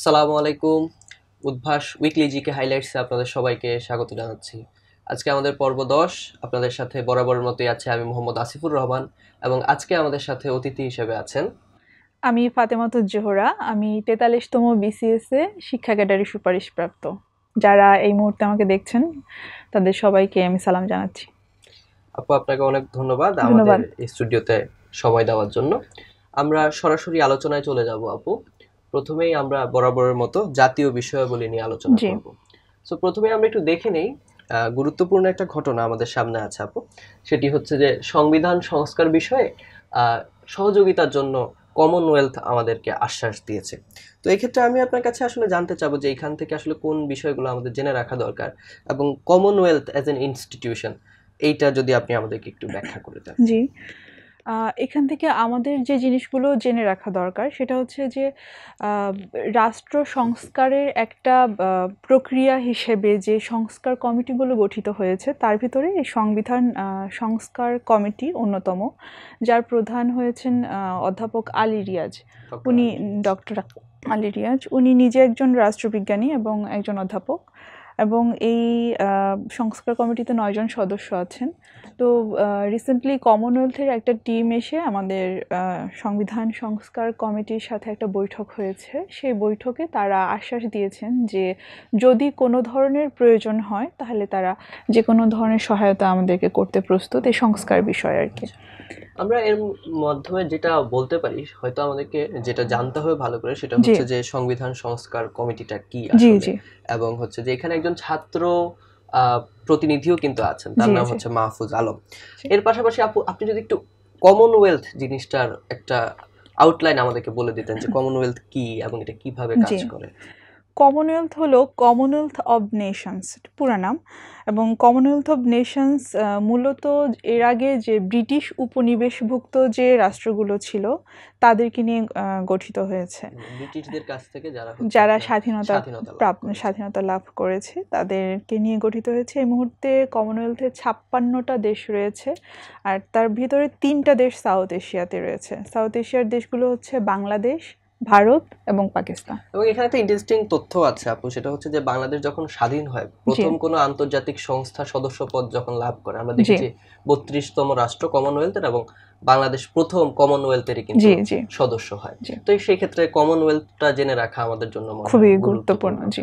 সালামু আলাইকুম। Udvash weekly GK হাইলাইটসে আপনাদের সবাইকে স্বাগত জানাচ্ছি। আজকে আমাদের পর্ব 10। আপনাদের সাথে বরাবরের মতোই আছে আমি মোহাম্মদ আসিফুর রহমান, এবং আজকে আমাদের সাথে অতিথি হিসেবে আছেন আমি ফাতেমাতুজ জোহরা। আমি ৪৩তম বিসিএস এ শিক্ষা ক্যাডারে সুপারিশপ্রাপ্ত। যারা এই মুহূর্তে আমাকে দেখছেন তাদের সবাইকে আমি সালাম জানাচ্ছি। আপু। আপনাকে অনেক ধন্যবাদ আমাদের ধন্যবাদ। এই স্টুডিওতে সময় দেওয়ার জন্য। আমরা সরাসরি আলোচনায় চলে যাব আপু। প্রথমেই আমরা বরাবরের মতো জাতীয় বিষয়াবলী নিয়ে আলোচনা জি। করব। সো প্রথমে আমরা একটু দেখে নেই, গুরুত্বপূর্ণ একটা ঘটনা আমাদের সামনে আছে আপু। সেটি হচ্ছে যে সংবিধান সংস্কার বিষয়ে আহ, সহযোগিতার জন্য কমনওয়েলথ আমাদেরকে আশ্বাস দিয়েছে। তো এক্ষেত্রে আমি আপনার কাছে আসলে জানতে চাবো যে এখান থেকে আসলে কোন বিষয়গুলো আমাদের জেনে রাখা দরকার, এবং কমনওয়েলথ অ্যাজ এন ইনস্টিটিউশন এইটা যদি আপনি আমাদেরকে একটু ব্যাখ্যা করে দেন। জি। এখান থেকে আমাদের যে জিনিসগুলো জেনে রাখা দরকার সেটা হচ্ছে যে রাষ্ট্র সংস্কারের একটা প্রক্রিয়া হিসেবে যে সংস্কার কমিটিগুলো গঠিত হয়েছে তার ভিতরে এই সংবিধান সংস্কার কমিটি অন্যতম, যার প্রধান হয়েছেন অধ্যাপক আলী রিয়াজ। ডক্টর উনি আলী রিয়াজ। ডক্টর আলী রিয়াজ উনি নিজে একজন রাষ্ট্রবিজ্ঞানী এবং একজন অধ্যাপক, এবং এই সংস্কার কমিটিতে ৯ জন সদস্য আছেন। তো রিসেন্টলি কমনওয়েলথের একটা টিম এসে আমাদের সংবিধান সংস্কার কমিটির সাথে একটা বৈঠক হয়েছে। সেই বৈঠকে তারা আশ্বাস দিয়েছেন যে যদি কোনো ধরনের প্রয়োজন হয় তাহলে তারা যে কোনো ধরনের সহায়তা আমাদেরকে করতে প্রস্তুত এই সংস্কার বিষয়ে আর কি। আমরা এর মাধ্যমে যেটা বলতে পারি, হয়তো আমাদেরকে যেটা জানতে হবে ভালো করে, সেটা জি হচ্ছে যে সংবিধান সংস্কার কমিটিটা কি জি আসলে, জি এবং হচ্ছে যে এখানে একজন ছাত্র প্রতিনিধিও কিন্তু আছেন, তার জি নাম জি হচ্ছে মাহফুজ আলম। জি এর পাশাপাশি আপু, আপনি যদি একটু কমনওয়েলথ জিনিসটার একটা আউটলাইন আমাদেরকে বলে দিতেন যে কমনওয়েলথ কি এবং এটা কিভাবে কাজ জি। করে। কমনওয়েলথ হলো কমনওয়েলথ অব নেশনস পুরা নাম, এবং কমনওয়েলথ অব নেশনস মূলত এর আগে যে ব্রিটিশ উপনিবেশভুক্ত যে রাষ্ট্রগুলো ছিল তাদেরকে নিয়ে গঠিত হয়েছে। ব্রিটিশদের কাছ থেকে যারা হচ্ছে যারা আপনার স্বাধীনতা লাভ করেছে। স্বাধীনতা লাভ করেছে তাদেরকে নিয়ে গঠিত হয়েছে। এই মুহূর্তে কমনওয়েলথে ৫৬টা দেশ রয়েছে, আর তার ভিতরে ৩টা দেশ সাউথ এশিয়াতে রয়েছে। সাউথ এশিয়ার দেশগুলো হচ্ছে বাংলাদেশ, ভারত এবং পাকিস্তান। এবং এখানে একটা ইন্টারেস্টিং তথ্য আছে আপু, সেটা হচ্ছে যে বাংলাদেশ যখন স্বাধীন হয়, জি প্রথম কোনো আন্তর্জাতিক সংস্থা সদস্য পদ যখন লাভ করে, আমরা জি দেখেছি ৩২তম রাষ্ট্র কমনওয়েলথের, এবং বাংলাদেশ প্রথম কমনওয়েলথেরই কিন্তু জি জি সদস্য হয়। জি তো সেই ক্ষেত্রে কমনওয়েলথটা জেনে রাখা আমাদের জন্য মনে হয় খুবই গুরুত্বপূর্ণ। গুরুত্বপূর্ণ। জি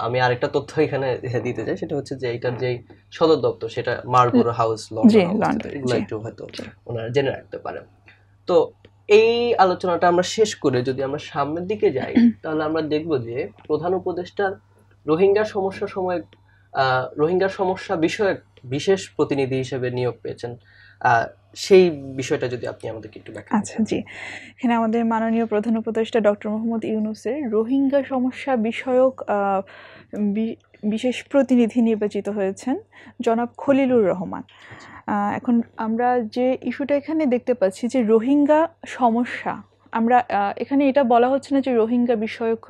আমি আরেকটা তথ্য এখানে দিতে চাই, সেটা হচ্ছে যে এটার যে সদর দপ্তর সেটা মার্লবোরো হাউস, জি লন্ডন অবস্থিত। লন্ডন। এগুলো জি একটু হয়তো জি ওনারা জেনে রাখতে পারেন। তো এই আলোচনাটা আমরা শেষ করে যদি আমরা সামনের দিকে যাই, তাহলে আমরা দেখব যে প্রধান উপদেষ্টার রোহিঙ্গা সমস্যা সময় রোহিঙ্গা সমস্যা বিষয়ক বিশেষ প্রতিনিধি হিসেবে নিয়োগ পেয়েছেন। আহ, সেই বিষয়টা যদি আপনি আমাদেরকে একটু ব্যাখ্যা আচ্ছা করতেন। জি। এখানে আমাদের মাননীয় প্রধান উপদেষ্টা ডক্টর মোহাম্মদ ইউনূসের রোহিঙ্গা সমস্যা বিষয়ক বিশেষ প্রতিনিধি নির্বাচিত হয়েছেন জনাব খলিলুর রহমান। আচ্ছা। এখন আমরা যে ইস্যুটা এখানে দেখতে পাচ্ছি যে রোহিঙ্গা সমস্যা, আমরা এখানে এটা বলা হচ্ছে না যে রোহিঙ্গা বিষয়ক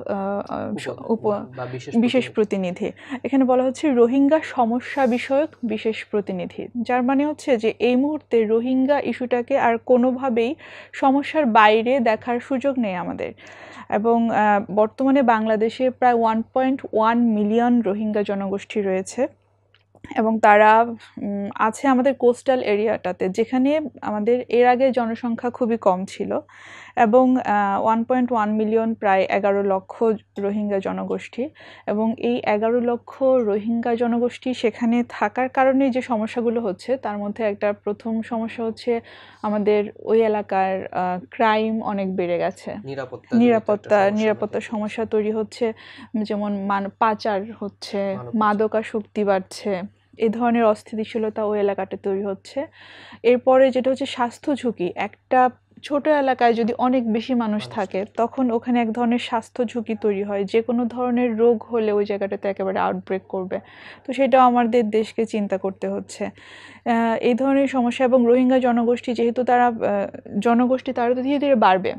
বা বিশেষ বিশেষ প্রতিনিধি। প্রতিনিধি। এখানে বলা হচ্ছে রোহিঙ্গা সমস্যা বিষয়ক বিশেষ প্রতিনিধি, যার মানে হচ্ছে যে এই মুহূর্তে রোহিঙ্গা ইস্যুটাকে আর কোনোভাবেই সমস্যার বাইরে দেখার সুযোগ নেই আমাদের। এবং বর্তমানে বাংলাদেশে প্রায় 1.1 মিলিয়ন রোহিঙ্গা জনগোষ্ঠী রয়েছে, এবং তারা আছে আমাদের কোস্টাল এরিয়াটাতে, যেখানে আমাদের এর আগে জনসংখ্যা খুবই কম ছিল। এবং 1.1 মিলিয়ন প্রায় 11 লক্ষ রোহিঙ্গা জনগোষ্ঠী, এবং এই 11 লক্ষ রোহিঙ্গা জনগোষ্ঠী সেখানে থাকার কারণে যে সমস্যাগুলো হচ্ছে তার মধ্যে একটা প্রথম সমস্যা হচ্ছে আমাদের ওই এলাকার ক্রাইম অনেক বেড়ে গেছে। নিরাপত্তা সমস্যা তৈরি হচ্ছে, যেমন পাচার হচ্ছে, মাদকাসক্তি বাড়ছে, এই ধরনের অস্থিতিশীলতা ওই এলাকাতে তৈরি হচ্ছে। এরপরে যেটা হচ্ছে স্বাস্থ্য ঝুঁকি, একটা ছোট এলাকায় যদি অনেক বেশি মানুষ থাকে তখন ওখানে এক ধরনের স্বাস্থ্য ঝুঁকি তৈরি হয়, যে কোনো ধরনের রোগ হলে ওই জায়গাটাতে একেবারে আউটব্রেক করবে। তো সেটাও আমাদের দেশকে চিন্তা করতে হচ্ছে এই ধরনের সমস্যা। এবং রোহিঙ্গা জনগোষ্ঠী যেহেতু তারা জনগোষ্ঠী, তারা তো ধীরে ধীরে বাড়বে,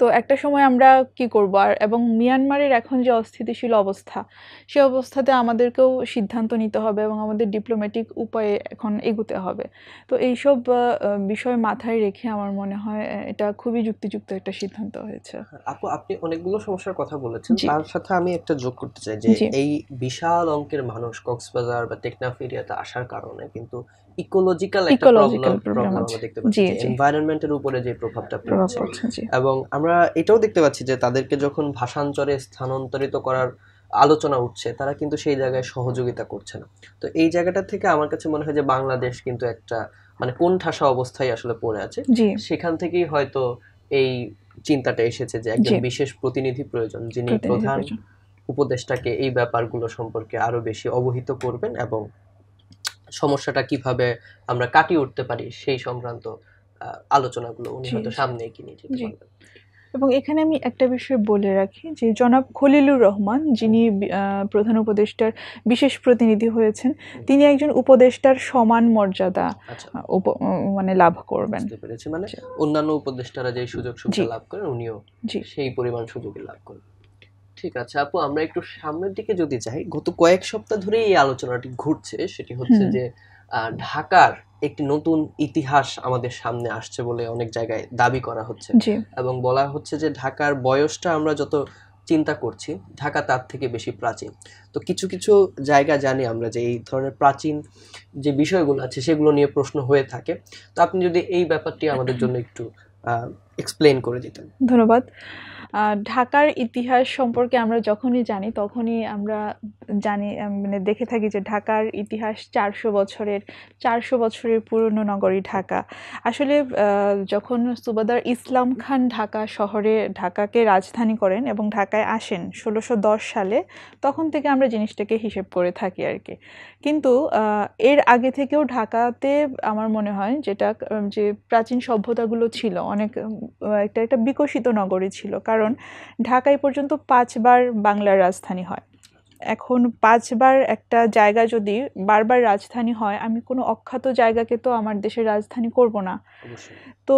তো একটা সময় আমরা কি করব, আর এবং মিয়ানমারের এখন যে অস্থিতিশীল অবস্থা, সে অবস্থাতে আমাদেরকেও সিদ্ধান্ত নিতে হবে এবং আমাদের ডিপ্লোম্যাটিক উপায়ে এখন এগোতে হবে। তো এইসব বিষয় মাথায় রেখে আমার মনে হয় এটা খুবই যুক্তিযুক্ত একটা সিদ্ধান্ত হয়েছে। আপু, আপনি অনেকগুলো সমস্যার কথা বলেছেন, জি তার সাথে আমি একটা যোগ করতে চাই যে জি এই বিশাল অঙ্কের মানুষ কক্সবাজার বা টেকনাফ এরিয়াতে আসার কারণে কিন্তু ইকোলজিক্যাল একটা ইকোলজিক্যাল প্রবলেম প্রবলেম প্রবলেম আছে। আমরা দেখতে পাচ্ছি, জি যে জি এনভায়রনমেন্টের উপরে যে প্রভাবটা প্রভাব পড়ছে। পড়ছে। জি এবং আমরা এটাও দেখতে পাচ্ছি যে তাদেরকে যখন ভাষান্তরে স্থানান্তরিত করার আলোচনা উঠছে, তারা কিন্তু সেই জায়গায় সহযোগিতা করছে না। তো এই জায়গাটা থেকে আমার কাছে মনে হয় যে বাংলাদেশ কিন্তু একটা মানে কোণঠাসা অবস্থায় আসলে পড়ে আছে। জি সেখান থেকেই হয়তো এই চিন্তাটা এসেছে যে জি একজন বিশেষ প্রতিনিধি প্রয়োজন, যিনি প্রতিনিধি প্রধান প্রয়োজন। উপদেষ্টাকে এই ব্যাপারগুলো সম্পর্কে আরো বেশি অবহিত করবেন এবং সমস্যাটা কিভাবে আমরা কাটিয়ে উঠতে পারি সেই সংক্রান্ত আলোচনাগুলো উনি জি হয়তো জি সামনে এগিয়ে নিয়ে যেতে জি পারবেন। এবং এখানে আমি একটা বিষয় বলে রাখি যে জনাব খলিলুর রহমান, যিনি প্রধান উপদেষ্টার বিশেষ প্রতিনিধি হয়েছেন, তিনি একজন উপদেষ্টার সমান মর্যাদা আচ্ছা, মানে লাভ করবেন। বুঝতে পেরেছি। মানে জি অন্যান্য উপদেষ্টারা যে সুযোগ জি সুবিধা লাভ করেন, উনিও জি সেই পরিমাণ সুযোগই লাভ করেন। ঠিক আছে আপু, আমরা একটু সামনের দিকে যদি যাই, গত কয়েক সপ্তাহ ধরেই এই আলোচনাটি ঘুরছে, সেটি হচ্ছে হুম যে ঢাকার একটি নতুন ইতিহাস আমাদের সামনে আসছে বলে অনেক জায়গায় দাবি করা হচ্ছে, জি এবং বলা হচ্ছে যে ঢাকার বয়সটা আমরা যত চিন্তা করছি, ঢাকা তার থেকে বেশি প্রাচীন। তো কিছু কিছু জায়গা জানি আমরা যে এই ধরনের প্রাচীন যে বিষয়গুলো আছে সেগুলো নিয়ে প্রশ্ন হয়ে থাকে। তো আপনি যদি এই ব্যাপারটি আমাদের জন্য একটু এক্সপ্লেন করে দিতেন। ধন্যবাদ। ঢাকার ইতিহাস সম্পর্কে আমরা যখনই জানি তখনই আমরা জানি, মানে দেখে থাকি যে ঢাকার ইতিহাস 400 বছরের পুরনো নগরী ঢাকা। আসলে যখন সুবাদার ইসলাম খান ঢাকাকে রাজধানী করেন এবং ঢাকায় আসেন 1610 সালে, তখন থেকে আমরা জিনিসটাকে হিসেব করে থাকি আর কি। কিন্তু এর আগে থেকেও ঢাকাতে আমার মনে হয় যে প্রাচীন সভ্যতাগুলো ছিল অনেক, একটা বিকশিত নগরী ছিল, কারণ ঢাকা এই পর্যন্ত 5বার বাংলার রাজধানী হয়। এখন 5বার একটা জায়গা যদি বারবার রাজধানী হয়, আমি কোনো অখ্যাত জায়গাকে তো আমার দেশের রাজধানী করব না। অবশ্যই। তো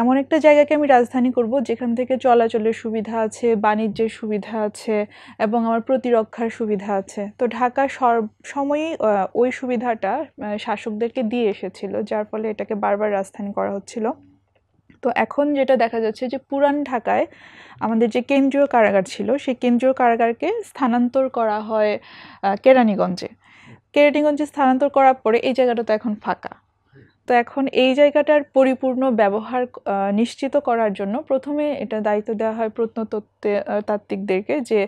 এমন একটা জায়গাকে আমি রাজধানী করব যেখান থেকে চলাচলের সুবিধা আছে, বাণিজ্যের সুবিধা আছে এবং আমার প্রতিরক্ষার সুবিধা আছে। তো ঢাকা সব সময়ই ওই সুবিধাটা শাসকদেরকে দিয়ে এসেছিল, যার ফলে এটাকে বারবার রাজধানী করা হচ্ছিল। তো এখন যেটা দেখা যাচ্ছে যে পুরান ঢাকায় আমাদের যে কেন্দ্রীয় কারাগার ছিল, সেই কেন্দ্রীয় কারাগারকে স্থানান্তর করা হয় কেরানীগঞ্জে। কেরানীগঞ্জে স্থানান্তর করার পরে এই জায়গাটা তো এখন ফাঁকা। তো এখন এই জায়গাটার পরিপূর্ণ ব্যবহার নিশ্চিত করার জন্য প্রথমে এটা দায়িত্ব দেওয়া হয় প্রত্নতাত্ত্বিকদেরকে, যে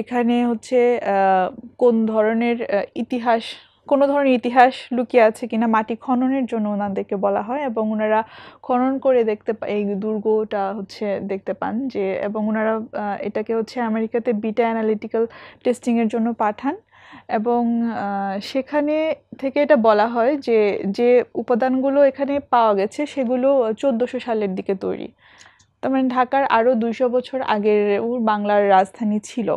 এখানে হচ্ছে কোন ধরনের কোনো ধরনের ইতিহাস লুকিয়ে আছে কিনা মাটি খননের জন্য ওনাদেরকে বলা হয়, এবং ওনারা খনন করে এই দুর্গটা হচ্ছে দেখতে পান যে, এবং ওনারা এটাকে হচ্ছে আমেরিকাতে বিটা অ্যানালিটিক্যাল টেস্টিংয়ের জন্য পাঠান। এবং সেখানে থেকে এটা বলা হয় যে যে উপাদানগুলো এখানে পাওয়া গেছে সেগুলো 1400 সালের দিকে তৈরি। তার মানে ঢাকার আরও 200 বছর আগের বাংলার রাজধানী ছিল,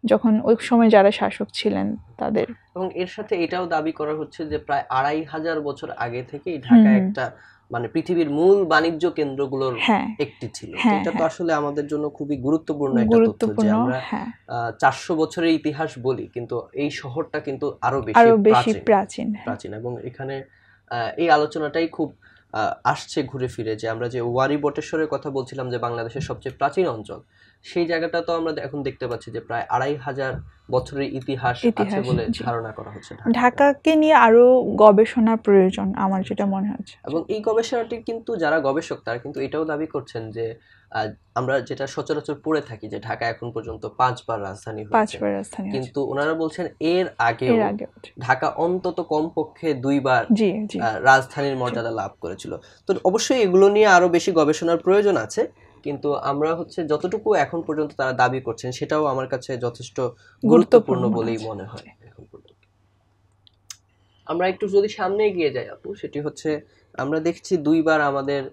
যখন ওই সময় যারা শাসক ছিলেন তাদের। এবং এর সাথে এটাও দাবি করা হচ্ছে যে প্রায় 2500 বছর আগে থেকেই হুম ঢাকা হুম একটা মানে পৃথিবীর মূল বাণিজ্য কেন্দ্রগুলোর হ্যাঁ একটি ছিল। তো হ্যাঁ এটা তো হ্যাঁ আসলে আমাদের জন্য খুবই গুরুত্বপূর্ণ একটা তথ্য, যে গুরুত্বপূর্ণ। আমরা হ্যাঁ 400 বছরের ইতিহাস বলি, কিন্তু এই শহরটা কিন্তু আরো আরো বেশি প্রাচীন প্রাচীন। হ্যাঁ প্রাচীন এবং এখানে এই আলোচনাটাই খুব আসছে ঘুরে ফিরে, যে আমরা যে ওয়ারি বটেশ্বরের কথা বলছিলাম যে বাংলাদেশের সবচেয়ে প্রাচীন অঞ্চল, সেই জায়গাটা তো আমরা এখন দেখতে পাচ্ছি যে প্রায় 2500 বছরের ইতিহাস আছে বলে জি। ধারণা করা হচ্ছে ঢাকাকে। ঢাকাকে নিয়ে আরো গবেষণা প্রয়োজন আমার যেটা মনে হচ্ছে। এবং এই গবেষণাটি কিন্তু যারা গবেষক তারা কিন্তু এটাও দাবি করছেন যে আমরা যেটা সচরাচর পড়ে থাকি যে ঢাকা এখন পর্যন্ত 5বার রাজধানী হয়েছে, 5বার রাজধানী আছে। কিন্তু ওনারা বলছেন এর আগেও এর আগে ঢাকা অন্তত কমপক্ষে 2বার জি জি রাজধানীর মর্যাদা লাভ করেছিল। তো অবশ্যই এগুলো নিয়ে আরো বেশি গবেষণার প্রয়োজন আছে, কিন্তু আমরা হচ্ছে যতটুকু এখন পর্যন্ত তারা দাবি করছেন সেটাও আমার কাছে যথেষ্ট গুরুত্বপূর্ণ বলেই মনে হয় এখন পর্যন্ত। আমরা একটু যদি সামনে এগিয়ে যাই আপু, সেটি হচ্ছে আমরা দেখছি 2বার আমাদের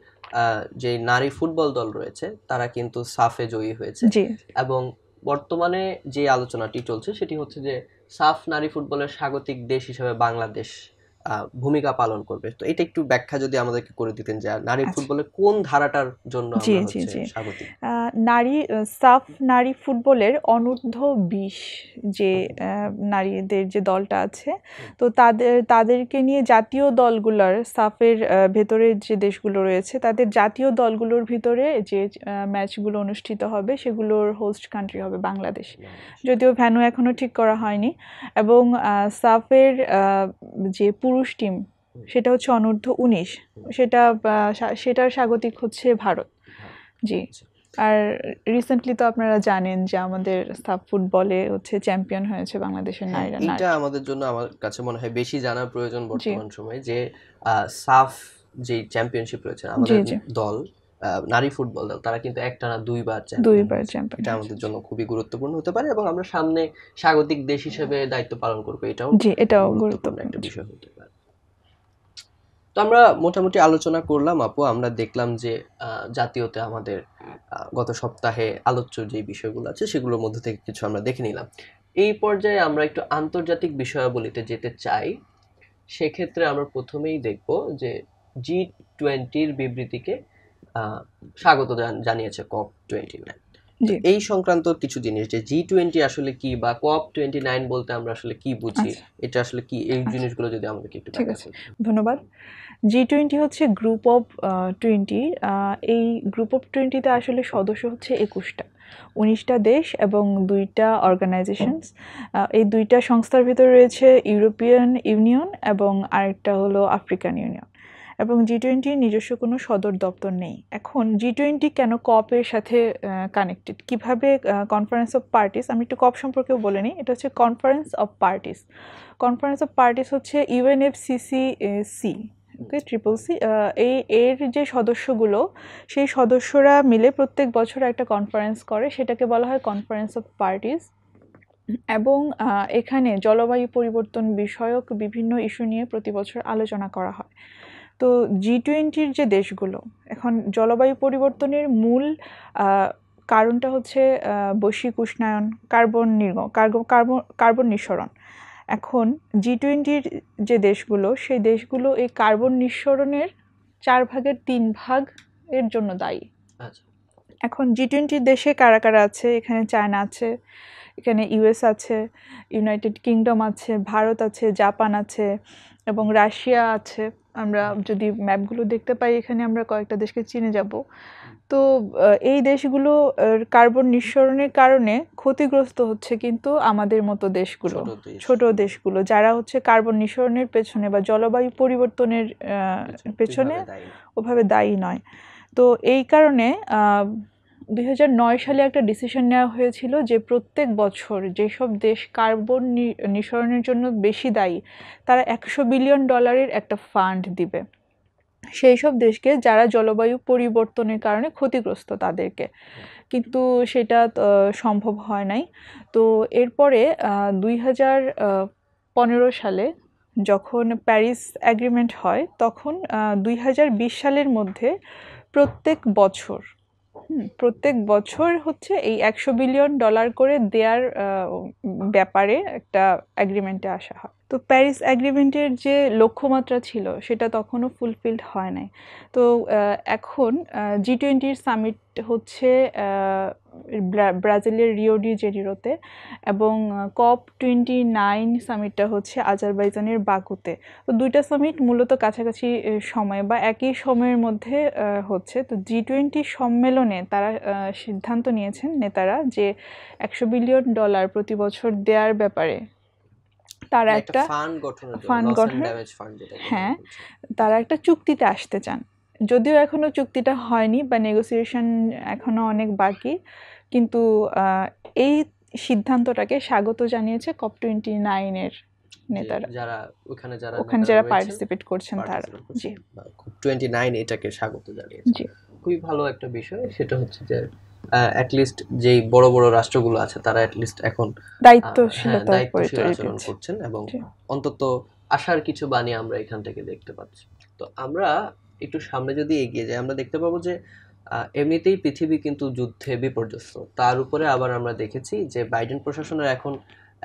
যে নারী ফুটবল দল রয়েছে তারা কিন্তু সাফে জয়ী হয়েছে, জি এবং বর্তমানে যে আলোচনাটি চলছে সেটি হচ্ছে যে সাফ নারী ফুটবলের স্বাগতিক দেশ হিসেবে বাংলাদেশ ভূমিকা পালন করবে। তো এটা একটু ব্যাখ্যা যদি আমাদেরকে করে দিতেন যে নারী আচ্ছা। ফুটবলের কোন ধারাটার জন্য জি আমরা জি হচ্ছে জি স্বাগতিক? সাফ নারী ফুটবলের অনূর্ধ্ব 20 যে নারীদের যে দলটা আছে, তো তাদেরকে নিয়ে জাতীয় দলগুলোর সাফের ভেতরে যে দেশগুলো রয়েছে তাদের জাতীয় দলগুলোর ভিতরে যে ম্যাচগুলো অনুষ্ঠিত হবে সেগুলোর হোস্ট কান্ট্রি হবে বাংলাদেশ। যদিও ভ্যান্যু এখনো ঠিক করা হয়নি। এবং সাফের যে পুরুষ টিম সেটা হচ্ছে অনূর্ধ্ব 19, সেটার স্বাগতিক হচ্ছে ভারত। জি। আর রিসেন্টলি তো আপনারা জানেন যে আমাদের সাফ ফুটবলে হচ্ছে চ্যাম্পিয়ন হয়েছে বাংলাদেশের হ্যাঁ, নারীরা। এইটা আমাদের জন্য আমার কাছে মনে হয় বেশি জানার প্রয়োজন জি বর্তমান সময়ে যে সাফ যে চ্যাম্পিয়নশিপ রয়েছে জি আমাদের জি দল, নারী ফুটবল দল, তারা কিন্তু একটানা 2বার চ্যাম্পিয়ন 2বার হয়েছে। চ্যাম্পিয়ন এটা হয়েছে। আমাদের জন্য খুবই গুরুত্বপূর্ণ হতে পারে এবং আমরা সামনে স্বাগতিক দেশ হিসেবে দায়িত্ব পালন করবো, এটাও জি, এটাও গুরুত্বপূর্ণ গুরুত্বপূর্ণ। একটা জি বিষয় হতে পারে। তো আমরা মোটামুটি আলোচনা করলাম আপু, আমরা দেখলাম যে জাতীয়তে আমাদের গত সপ্তাহে আলোচ্য যে বিষয়গুলো আছে সেগুলোর মধ্যে থেকে কিছু আমরা দেখে নিলাম। এই পর্যায়ে আমরা একটু আন্তর্জাতিক বিষয়াবলিতে যেতে চাই। সেক্ষেত্রে আমরা প্রথমেই দেখব যে G20-র বিবৃতিকে স্বাগত জানিয়েছে COP29। তো জি এই সংক্রান্ত কিছু জিনিস যে G20 আসলে কি বা COP29 বলতে আমরা আসলে কি বুঝি, আচ্ছা এটা আসলে কি, এই আচ্ছা জিনিসগুলো যদি আমাদেরকে একটু ঠিক ব্যাখ্যা আছে, করতেন। ধন্যবাদ। G20 হচ্ছে গ্রুপ অফ 20। এই গ্রুপ অফ 20-তে আসলে সদস্য হচ্ছে 21টা, 19টা দেশ এবং 2টা অর্গানাইজেশনস। এই 2টা সংস্থার ভিতরে রয়েছে ইউরোপিয়ান ইউনিয়ন এবং আরেকটা হলো আফ্রিকান ইউনিয়ন। এবং G20 নিজস্ব কোনো সদর দপ্তর নেই। এখন G20 কেন কপের সাথে কানেক্টেড, কিভাবে কনফারেন্স অফ পার্টিস, আমি একটু কপ সম্পর্কেও বলে নিই। এটা হচ্ছে conference of parties. Conference of parties হচ্ছে UNFCCC, ওকে, ট্রিপল সি। এর যে সদস্যগুলো, সেই সদস্যরা মিলে প্রত্যেক বছর একটা কনফারেন্স করে, সেটাকে বলা হয় কনফারেন্স অফ পার্টিস। এবং এখানে জলবায়ু পরিবর্তন বিষয়ক বিভিন্ন ইস্যু নিয়ে প্রতি বছর আলোচনা করা হয়। তো G20-র যে দেশগুলো, এখন জলবায়ু পরিবর্তনের মূল কারণটা হচ্ছে বৈশ্বিক উষ্ণায়ন, কার্বন নিঃসরণ। এখন G20-র যে দেশগুলো, সেই দেশগুলো এই কার্বন নিঃসরণের 4/3 এর জন্য দায়ী। আচ্ছা, এখন G20 দেশে কারা কারা আছে? এখানে চায়না আছে, এখানে ইউএস আছে, ইউনাইটেড কিংডম আছে, ভারত আছে, জাপান আছে এবং রাশিয়া আছে। আমরা যদি ম্যাপগুলো দেখতে পাই এখানে আমরা কয়েকটা দেশকে চিনে যাব। তো এই দেশগুলো কার্বন নিঃসরণের কারণে ক্ষতিগ্রস্ত হচ্ছে কিন্তু আমাদের মতো দেশগুলো, ছোট দেশ, ছোট দেশগুলো, যারা হচ্ছে কার্বন নিঃসরণের পেছনে বা জলবায়ু পরিবর্তনের পেছনে ওইভাবে দায়ী না। ওভাবে দায়ী নয়। তো এই কারণে 2009 সালে একটা ডিসিশন নেওয়া হয়েছিল যে প্রত্যেক বছর যেসব দেশ কার্বন নিঃসরণের জন্য বেশি দায়ী, তারা $100 বিলিয়ন একটা ফান্ড দিবে সেই সব দেশকে যারা জলবায়ু পরিবর্তনের কারণে ক্ষতিগ্রস্ত তাদেরকে। কিন্তু সেটা সম্ভব হয় নাই। তো এরপরে 2015 সালে যখন প্যারিস অ্যাগ্রিমেন্ট হয়, তখন 2020 সালের মধ্যে প্রত্যেক বছর হচ্ছে এই $100 বিলিয়ন করে দেওয়ার ব্যাপারে একটা অ্যাগ্রিমেন্টে আসা হয়। তো প্যারিস অ্যাগ্রিমেন্টের যে লক্ষ্যমাত্রা ছিল সেটা তখনও ফুলফিলড হয় নাই। তো এখন G20-র সামিট হচ্ছে ব্রাজিলের রিও ডি জেনিরোতে এবং COP29 সামিটটা হচ্ছে আজারবাইজানের বাকুতে। তো 2টা সামিট মূলত কাছাকাছি সময়ে বা একই সময়ের মধ্যে হচ্ছে। তো G20 সম্মেলনে তারা সিদ্ধান্ত নিয়েছেন নেতারা যে $100 বিলিয়ন প্রতি বছর দেওয়ার ব্যাপারে তারা মানে একটা ফান্ড গঠনের জন্য, ফান্ড লস এন্ড গঠনের, ড্যামেজ ফান্ড যেটাকে বলা হ্যাঁ, হচ্ছে। তারা একটা চুক্তিতে আসতে চান। যদিও এখনো চুক্তিটা হয়নি বা নেগোসিয়েশন এখনো অনেক বাকি, কিন্তু এই সিদ্ধান্তটাকে স্বাগত জানিয়েছে COP29-এর নেতারা, যারা ওখানে যারা ওখানে নেতারা যারা রয়েছেন, পার্টিসিপেট করছেন তারা। পার্টিসিপেট জি করছেন, 29 এটাকে স্বাগত জানিয়েছে। জি খুবই ভালো একটা বিষয়। সেটা হচ্ছে যে অ্যাটলিস্ট যেই বড় বড় রাষ্ট্রগুলো আছে তারা অ্যাটলিস্ট এখন হ্যাঁ, দায়িত্বশীলতার দায়িত্বশীল পরিচয় আচরণ দিচ্ছে। করছেন এবং জি অন্তত আশার কিছু বাণী আমরা এখান থেকে দেখতে পাচ্ছি। তো আমরা একটু সামনে যদি এগিয়ে যাই, আমরা দেখতে পাবো যে এমনিতেই পৃথিবী কিন্তু যুদ্ধে বিপর্যস্ত, তার উপরে আবার আমরা দেখেছি যে বাইডেন প্রশাসনের এখন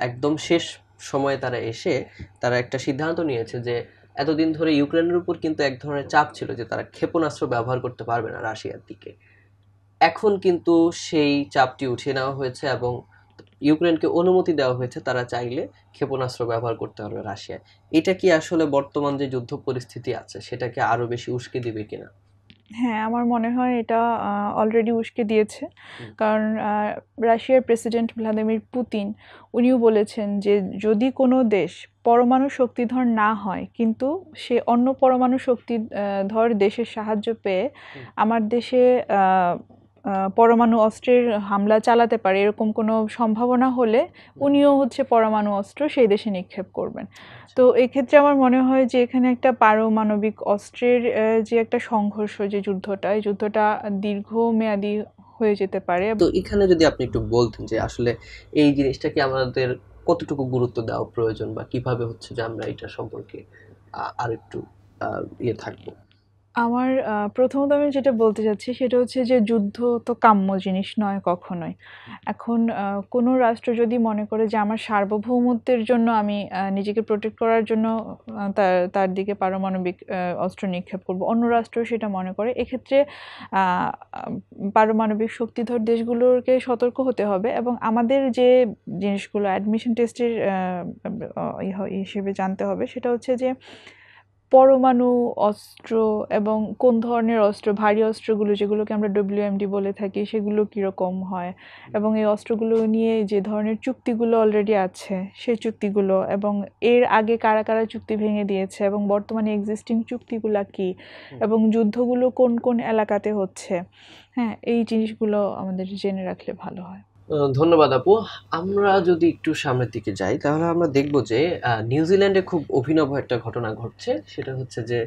একদম শেষ সময়ে তারা এসে তারা একটা সিদ্ধান্ত নিয়েছে যে এতদিন ধরে ইউক্রেনের উপর কিন্তু এক ধরনের চাপ ছিল যে তারা ক্ষেপণাস্ত্র ব্যবহার করতে পারবে না রাশিয়ার দিকে। এখন কিন্তু সেই চাপটি উঠিয়ে নেওয়া হয়েছে এবং ইউক্রেনকে অনুমতি দেওয়া হয়েছে তারা চাইলে ক্ষেপণাস্ত্র ব্যবহার করতে পারবে রাশিয়ায়। এটা কি আসলে বর্তমান যে যুদ্ধ পরিস্থিতি আছে সেটাকে আরো বেশি উস্কে দিবে কিনা? হ্যাঁ, আমার মনে হয় এটা অলরেডি উস্কে দিয়েছে। হুম। কারণ রাশিয়ার প্রেসিডেন্ট ভ্লাদিমির পুতিন উনিও বলেছেন যে যদি কোনো দেশ পরমাণু শক্তিধর না হয় কিন্তু সে অন্য পরমাণু শক্তিধর দেশের সাহায্য পেয়ে হুম। আমার দেশে পরমাণু অস্ত্রের হামলা চালাতে পারে এরকম কোনো সম্ভাবনা হলে উনিও হচ্ছে পরমাণু অস্ত্র সেই দেশে নিক্ষেপ করবেন। তো এক্ষেত্রে আমার মনে হয় যে এখানে একটা পারমাণবিক অস্ত্রের যে একটা সংঘর্ষ, যে যুদ্ধটা, এই যুদ্ধটা দীর্ঘমেয়াদী হয়ে যেতে পারে। তো এখানে যদি আপনি একটু বলতেন যে আসলে এই জিনিসটাকে আমাদের কতটুকু গুরুত্ব দেওয়া প্রয়োজন বা কিভাবে হচ্ছে যে আমরা এটা সম্পর্কে আর একটু ইয়ে থাকবো। আমার প্রথমত আমি যেটা বলতে চাচ্ছি সেটা হচ্ছে যে যুদ্ধ তো কাম্য জিনিস নয় কখনোই। এখন কোনো রাষ্ট্র যদি মনে করে যে আমার সার্বভৌমত্বের জন্য আমি নিজেকে প্রোটেক্ট করার জন্য তার দিকে পারমাণবিক অস্ত্র নিক্ষেপ করব, অন্য রাষ্ট্র সেটা মনে করে, এক্ষেত্রে পারমাণবিক শক্তিধর দেশগুলোকে সতর্ক হতে হবে এবং আমাদের যে জিনিসগুলো অ্যাডমিশন টেস্টের হিসেবে জানতে হবে সেটা হচ্ছে যে পরমাণু অস্ত্র এবং কোন ধরনের অস্ত্র, ভারী অস্ত্রগুলো যেগুলোকে আমরা WMD বলে থাকি, সেগুলো কীরকম হয় এবং এই অস্ত্রগুলো নিয়ে যে ধরনের চুক্তিগুলো অলরেডি আছে সেই চুক্তিগুলো, এবং এর আগে কারা কারা চুক্তি ভেঙে দিয়েছে এবং বর্তমানে এক্সিস্টিং চুক্তিগুলো কী এবং যুদ্ধগুলো কোন কোন এলাকাতে হচ্ছে। হ্যাঁ, এই জিনিসগুলো আমাদের জেনে রাখলে ভালো হয়। ধন্যবাদ আপু। আমরা যদি একটু সামনের দিকে যাই তাহলে আমরা দেখব যে নিউজিল্যান্ডে খুব অভিনব একটা ঘটনা ঘটছে। সেটা হচ্ছে যে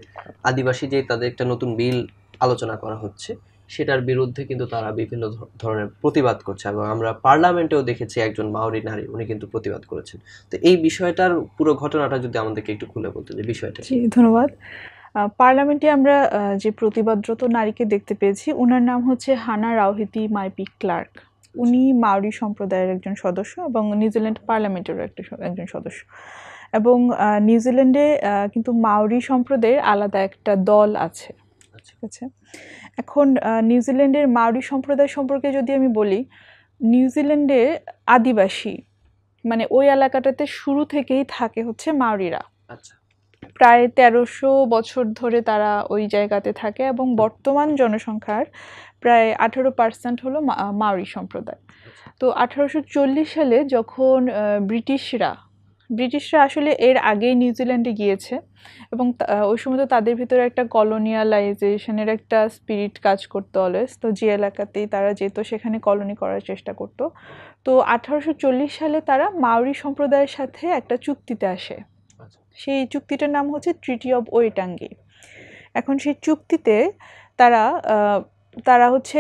আদিবাসী যে তাদের একটা নতুন বিল আলোচনা করা হচ্ছে সেটার বিরুদ্ধে কিন্তু তারা বিভিন্ন ধরনের প্রতিবাদ করছে এবং আমরা পার্লামেন্টেও দেখেছি একজন মাওরি নারী উনি কিন্তু প্রতিবাদ করেছেন। তো এই বিষয়টার পুরো ঘটনাটা যদি আমাদেরকে একটু খুলে বলতেন যে বিষয়টা কি? জি, ধন্যবাদ। পার্লামেন্টে আমরা যে প্রতিবাদরত নারীকে দেখতে পেয়েছি, উনার নাম হচ্ছে হানা রাওহেতি মাইপি ক্লার্ক। উনি মাওরি সম্প্রদায়ের একজন সদস্য এবং নিউজিল্যান্ড পার্লামেন্টেরও একজন সদস্য। এবং নিউজিল্যান্ডে কিন্তু মাওরি সম্প্রদায়ের আলাদা একটা দল আছে। ঠিক আছে। এখন নিউজিল্যান্ডের মাওরি সম্প্রদায় সম্পর্কে যদি আমি বলি, নিউজিল্যান্ডে আদিবাসী মানে ওই এলাকাটাতে শুরু থেকেই থাকে হচ্ছে মাওরিরা। আচ্ছা। প্রায় 1300 বছর ধরে তারা ওই জায়গাতে থাকে এবং বর্তমান জনসংখ্যার প্রায় 18% হলো মাওরি সম্প্রদায়। তো 1840 সালে যখন ব্রিটিশরা আসলে এর আগেই নিউজিল্যান্ডে গিয়েছে এবং ওই সময় তো তাদের ভিতরে একটা কলোনিয়ালাইজেশনের একটা স্পিরিট কাজ করতো অলওয়েজ। তো যে এলাকাতেই তারা যেত সেখানে কলোনি করার চেষ্টা করতো। তো 1840 সালে তারা মাওরি সম্প্রদায়ের সাথে একটা চুক্তিতে আসে। সেই চুক্তিটার নাম হচ্ছে ট্রিটি অব ওয়েটাঙ্গি। এখন সেই চুক্তিতে তারা তারা হচ্ছে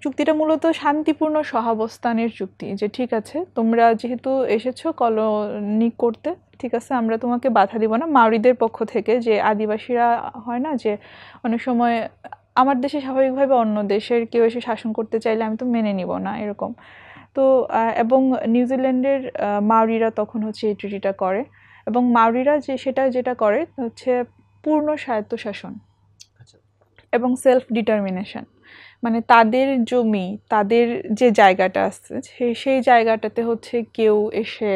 চুক্তিটা মূলত শান্তিপূর্ণ সহাবস্থানের চুক্তি, যে ঠিক আছে তোমরা যেহেতু এসেছো কলোনি করতে, ঠিক আছে আমরা তোমাকে বাধা দিব না। মাওরিদের পক্ষ থেকে, যে আদিবাসীরা হয় না যে অনেক সময় আমার দেশে স্বাভাবিকভাবে অন্য দেশের কেউ এসে শাসন করতে চাইলে আমি তো মেনে নিব না, এরকম। তো এবং নিউজিল্যান্ডের মাওরিরা তখন হচ্ছে এই ট্রিটিটা করে এবং মাওরিরা যেটা করে হচ্ছে পূর্ণ স্বায়ত্তশাসন এবং সেলফ ডিটারমিনেশন। মানে তাদের জমি, তাদের যে জায়গাটা আছে সেই জায়গাটাতে হচ্ছে কেউ এসে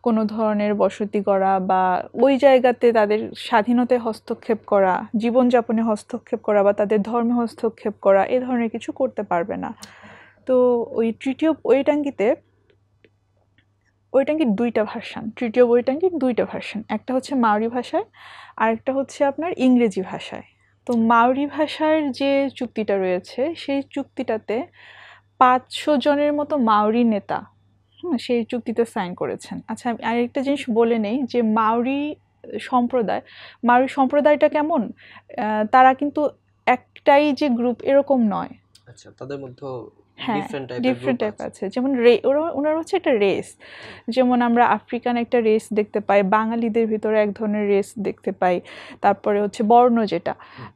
কোনো ধরনের বসতি করা বা ওই জায়গাতে তাদের স্বাধীনতায় হস্তক্ষেপ করা, জীবনযাপনে হস্তক্ষেপ করা বা তাদের ধর্মে হস্তক্ষেপ করা, এ ধরনের কিছু করতে পারবে না। তো ওই ট্রিটি অফ ওয়েটাঙ্গির দুইটা ভার্সন, ট্রিটি অফ ওয়েটাঙ্গির দুইটা ভার্সন, একটা হচ্ছে মাওরি ভাষায় আর একটা হচ্ছে আপনার ইংরেজি ভাষায়। তো মাওরি ভাষার যে চুক্তিটা রয়েছে সেই চুক্তিটাতে 500 জনের মতো মাওরি নেতা সেই চুক্তিতে সাইন করেছেন। আচ্ছা, আমি আরেকটা জিনিস বলে নেই যে মাওরি সম্প্রদায়টা কেমন, তারা কিন্তু একটাই যে গ্রুপ এরকম নয়। আচ্ছা, তাদের মধ্যে হ্যাঁ, ডিফারেন্ট টাইপ আছে। যেমন ওনার হচ্ছে একটা রেস, যেমন আমরা আফ্রিকান একটা রেস দেখতে পাই, বাঙালিদের ভিতরে এক ধরনের রেস দেখতে পাই, তারপরে হচ্ছে বর্ণ যেটা,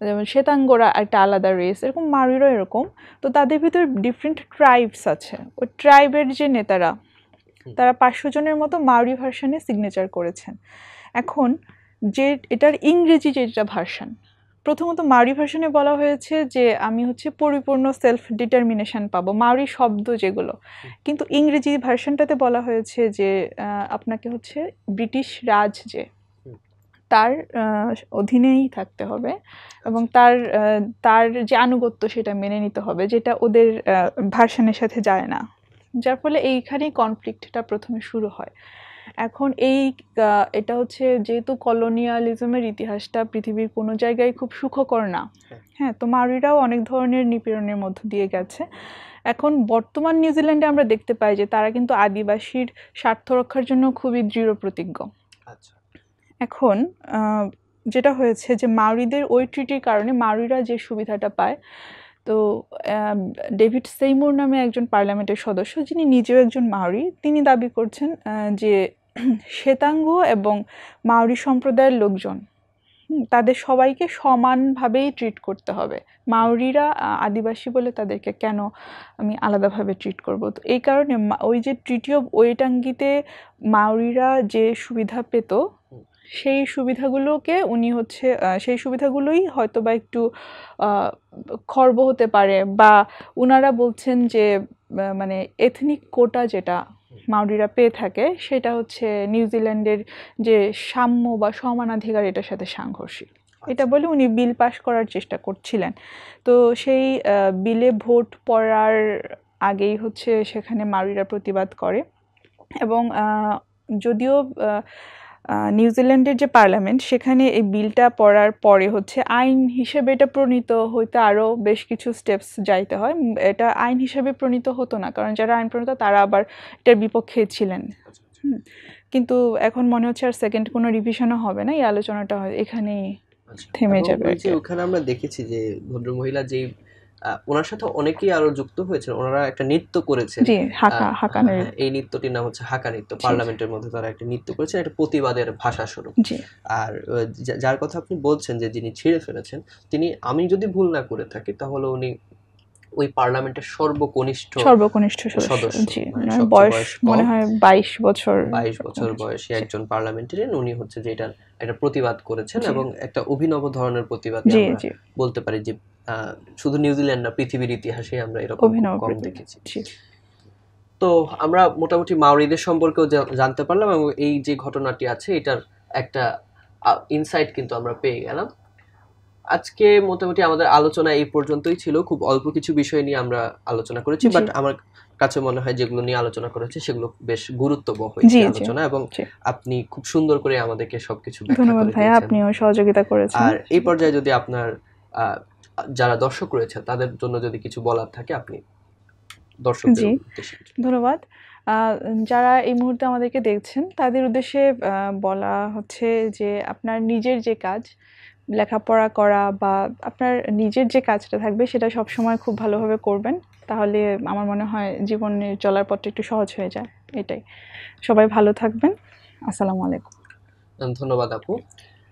যেমন শ্বেতাঙ্গরা একটা আলাদা রেস, এরকম মাওরিরও এরকম। তো তাদের ভিতরে ডিফারেন্ট ট্রাইবস আছে। ওই ট্রাইবের যে নেতারা তারা 500 জনের মতো মাওরি ভার্সনে সিগনেচার করেছেন। এখন যে এটার ইংরেজি যেটা ভার্সন, প্রথমত মাওরি ভার্সনে বলা হয়েছে যে আমি হচ্ছে পরিপূর্ণ সেলফ ডিটারমিনেশন পাবো, মাওরি শব্দ যেগুলো, কিন্তু ইংরেজি ভার্সনটাতে বলা হয়েছে যে আপনাকে হচ্ছে ব্রিটিশ রাজ যে তার অধীনেই থাকতে হবে এবং তার যে আনুগত্য সেটা মেনে নিতে হবে, যেটা ওদের ভার্সনের সাথে যায় না, যার ফলে এইখানেই কনফ্লিক্টটা প্রথমে শুরু হয়। এখন এটা হচ্ছে যেহেতু কলোনিয়ালিজমের ইতিহাসটা পৃথিবীর কোনো জায়গায় খুব সুখকর না, হ্যাঁ, তো মাওরিরাও অনেক ধরনের নিপীড়নের মধ্য দিয়ে গেছে। এখন বর্তমান নিউজিল্যান্ডে আমরা দেখতে পাই যে তারা কিন্তু আদিবাসীর স্বার্থ রক্ষার জন্য খুবই দৃঢ় প্রতিজ্ঞ। এখন যেটা হয়েছে যে মাওরিদের ওই ট্রিটির কারণে মাওরিরা যে সুবিধাটা পায়, তো ডেভিড সেইমুর নামে একজন পার্লামেন্টের সদস্য, যিনি নিজেও একজন মাওরি, তিনি দাবি করছেন যে শ্বেতাঙ্গ এবং মাওরি সম্প্রদায়ের লোকজন তাদের সবাইকে সমানভাবেই ট্রিট করতে হবে, মাওরিরা আদিবাসী বলে তাদেরকে কেন আমি আলাদাভাবে ট্রিট করব। তো এই কারণে ওই যে ট্রিটি অফ ওয়েটাঙ্গিতে মাওরিরা যে সুবিধা পেত, সেই সুবিধাগুলোকে উনি হচ্ছে সেই সুবিধাগুলোই হয়তো বা একটু খর্ব হতে পারে, বা উনারা বলছেন যে মানে এথনিক কোটা যেটা মাওরিরা পেয়ে থাকে সেটা হচ্ছে নিউজিল্যান্ডের যে সাম্য বা সমানাধিকার এটার সাথে সাংঘর্ষিক, এটা বলে উনি বিল পাস করার চেষ্টা করছিলেন। তো সেই বিলে ভোট পড়ার আগেই হচ্ছে সেখানে মাওরিরা প্রতিবাদ করে, এবং যদিও নিউজিল্যান্ডের যে পার্লামেন্ট সেখানে এই বিলটা পড়ার পরে হচ্ছে আইন হিসেবে এটা প্রণীত হইতে আরও বেশ কিছু স্টেপস যাইতে হয়, এটা আইন হিসেবে প্রণীত হতো না, কারণ যারা আইন প্রণীত তারা আবার এটার বিপক্ষে ছিলেন। কিন্তু এখন মনে হচ্ছে আর সেকেন্ড কোনো রিভিশনও হবে না, এই আলোচনাটা এখানেই থেমে যাবে। ওখানে আমরা দেখেছি যে ভদ্রমহিলা যেই ওনার সাথে অনেকেই আরো যুক্ত হয়েছেন, ওনারা একটা নৃত্য করেছেন, এই নৃত্যটির নাম হচ্ছে হাকা নৃত্য। পার্লামেন্টের মধ্যে তারা একটা নৃত্য করেছেন, একটা প্রতিবাদের ভাষা স্বরূপ। আর যার কথা আপনি বলছেন যে যিনি ছিঁড়ে ফেলেছেন, তিনি, আমি যদি ভুল না করে থাকি তাহলে উনি ওই পার্লামেন্টের সর্বকনিষ্ঠ সদস্য, বয়স মনে হয় 22 বছর বয়সী একজন পার্লামেন্টারিয়ান। উনি হচ্ছে যে এটা একটা প্রতিবাদ করেছেন এবং একটা অভিনব ধরনের প্রতিবাদ বলতে পারি, যে শুধু নিউজিল্যান্ড না, পৃথিবীর ইতিহাসে আমরা এরকম কম দেখেছি। তো আমরা মোটামুটি মাওরিদের সম্পর্কেও জানতে পারলাম, এবং এই যে ঘটনাটি আছে এটার একটা ইনসাইট কিন্তু আমরা পেয়ে গেলাম। আজকে মোটামুটি আমাদের আলোচনা এই পর্যন্তই ছিল। খুব অল্প কিছু বিষয় নিয়ে আমরা আলোচনা করেছি, বাট আমার কাছে মনে হয় যেগুলো নিয়ে আলোচনা করেছি সেগুলো বেশ গুরুত্ববহ আলোচনা, এবং আপনি খুব সুন্দর করে আমাদেরকে সবকিছু ব্যাখ্যা করে দিয়েছেন। আপনিও সহযোগিতা করেছেন। আর এই পর্যায়ে যদি আপনার যারা দর্শক রয়েছে তাদের জন্য যদি কিছু বলার থাকে, আপনি দর্শকদের উদ্দেশ্যে। ধন্যবাদ। যারা এই মুহূর্তে আমাদেরকে দেখছেন তাদের উদ্দেশ্যে বলা হচ্ছে যে আপনার নিজের যে কাজ, লেখাপড়া করা বা আপনার নিজের যে কাজটা থাকবে সেটা সবসময় খুব ভালোভাবে করবেন, তাহলে আমার মনে হয় জীবনের চলার পথটা একটু সহজ হয়ে যায়। এটাই। সবাই ভালো থাকবেন। আসসালামু আলাইকুম। ধন্যবাদ আপু।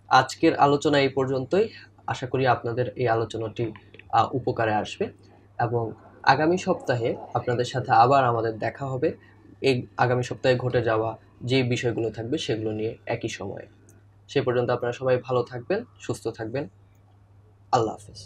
আজকের আলোচনা এই পর্যন্তই। আশা করি আপনাদের এই আলোচনাটি উপকারে আসবে, এবং আগামী সপ্তাহে আপনাদের সাথে আবার আমাদের দেখা হবে এই আগামী সপ্তাহে ঘটে যাওয়া যে বিষয়গুলো থাকবে সেগুলো নিয়ে একই সময়ে। সে পর্যন্ত আপনারা সবাই ভালো থাকবেন, সুস্থ থাকবেন। আল্লাহ হাফেজ।